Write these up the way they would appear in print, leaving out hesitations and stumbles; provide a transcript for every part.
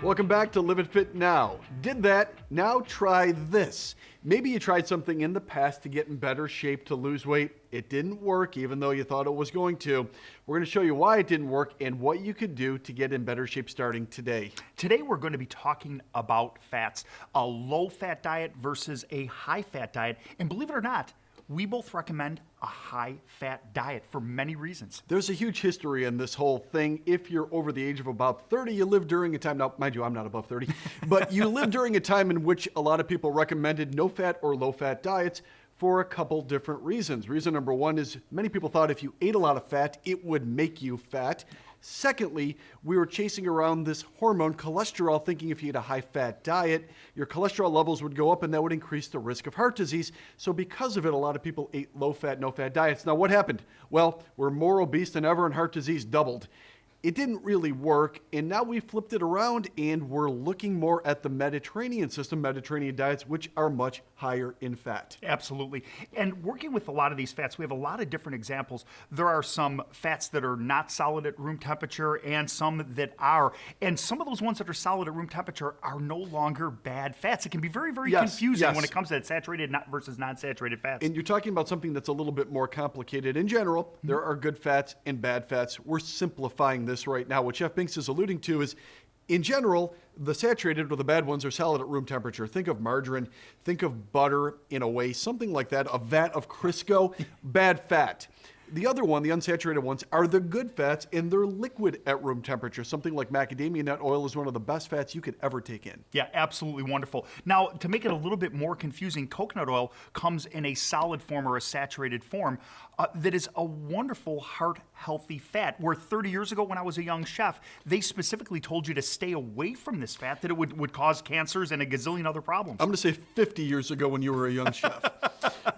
Welcome back to Live It Fit Now. Did that? Now try this. Maybe you tried something in the past to get in better shape to lose weight. It didn't work, even though you thought it was going to. We're going to show you why it didn't work and what you could do to get in better shape starting today. Today we're going to be talking about fats, a low-fat diet versus a high-fat diet. And believe it or not, we both recommend a high-fat diet for many reasons. There's a huge history in this whole thing. If you're over the age of about 30, you live during a time, now mind you, I'm not above 30, but you live during a time in which a lot of people recommended no-fat or low-fat diets for a couple different reasons. Reason number one is many people thought if you ate a lot of fat, it would make you fat. Secondly, we were chasing around this hormone cholesterol, thinking if you ate a high-fat diet, your cholesterol levels would go up and that would increase the risk of heart disease. So because of it, a lot of people ate low-fat, no-fat diets. Now what happened? Well, we're more obese than ever and heart disease doubled. It didn't really work, and now we flipped it around and we're looking more at the Mediterranean system, Mediterranean diets, which are much higher in fat. Absolutely. And working with a lot of these fats, we have a lot of different examples. There are some fats that are not solid at room temperature and some that are. And some of those ones that are solid at room temperature are no longer bad fats. It can be very, very confusing when it comes to saturated versus non-saturated fats. And you're talking about something that's a little bit more complicated. In general, there are good fats and bad fats. We're simplifying this right now. What Chef Binks is alluding to is, in general, the saturated or the bad ones are solid at room temperature. Think of margarine, think of butter in a way, something like that, a vat of Crisco, bad fat. The other one, the unsaturated ones, are the good fats, and they're liquid at room temperature. Something like macadamia nut oil is one of the best fats you could ever take in. Yeah, absolutely wonderful. Now, to make it a little bit more confusing, coconut oil comes in a solid form or a saturated form that is a wonderful heart-healthy fat, where 30 years ago when I was a young chef, they specifically told you to stay away from this fat, that it would cause cancers and a gazillion other problems. I'm going to say 50 years ago when you were a young chef.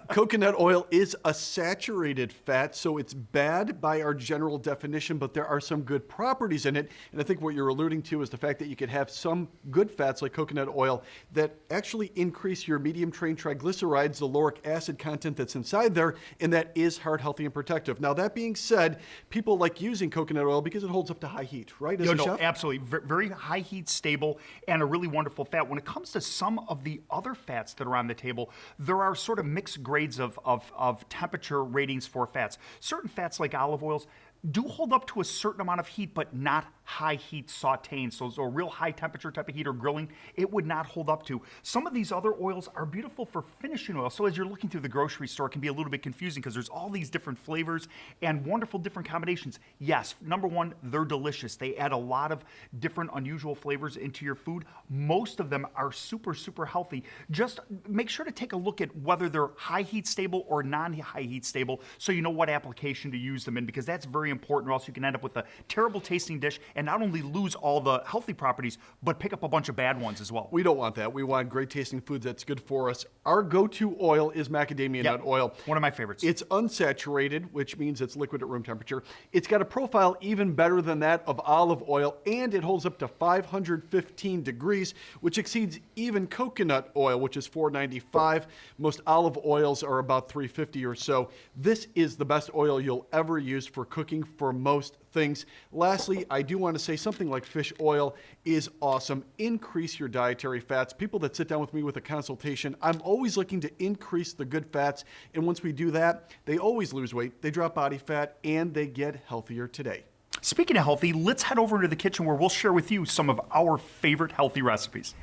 Coconut oil is a saturated fat, so it's bad by our general definition, but there are some good properties in it. And I think what you're alluding to is the fact that you could have some good fats like coconut oil that actually increase your medium-chain triglycerides, the lauric acid content that's inside there, and that is heart healthy and protective. Now, that being said, people like using coconut oil because it holds up to high heat, right? As a chef? Absolutely. Very high heat, stable, and a really wonderful fat. When it comes to some of the other fats that are on the table, there are sort of mixed grades of temperature ratings for fats. Certain fats like olive oils do hold up to a certain amount of heat, but not high heat sauteing. So a real high temperature type of heat or grilling, it would not hold up to. Some of these other oils are beautiful for finishing oil. So as you're looking through the grocery store, it can be a little bit confusing because there's all these different flavors and wonderful different combinations. Yes, number one, they're delicious. They add a lot of different unusual flavors into your food. Most of them are super, super healthy. Just make sure to take a look at whether they're high heat stable or non-high heat stable so you know what application to use them in, because that's very important, or else you can end up with a terrible tasting dish and not only lose all the healthy properties, but pick up a bunch of bad ones as well. We don't want that. We want great tasting food that's good for us. Our go-to oil is macadamia nut oil. One of my favorites. It's unsaturated, which means it's liquid at room temperature. It's got a profile even better than that of olive oil, and it holds up to 515 degrees, which exceeds even coconut oil, which is 495. Most olive oils are about 350 or so. This is the best oil you'll ever use for cooking for most things. Lastly, I do want to say something like fish oil is awesome. Increase your dietary fats. People that sit down with me with a consultation, I'm always looking to increase the good fats. And once we do that, they always lose weight, they drop body fat, and they get healthier today. Speaking of healthy, let's head over into the kitchen where we'll share with you some of our favorite healthy recipes.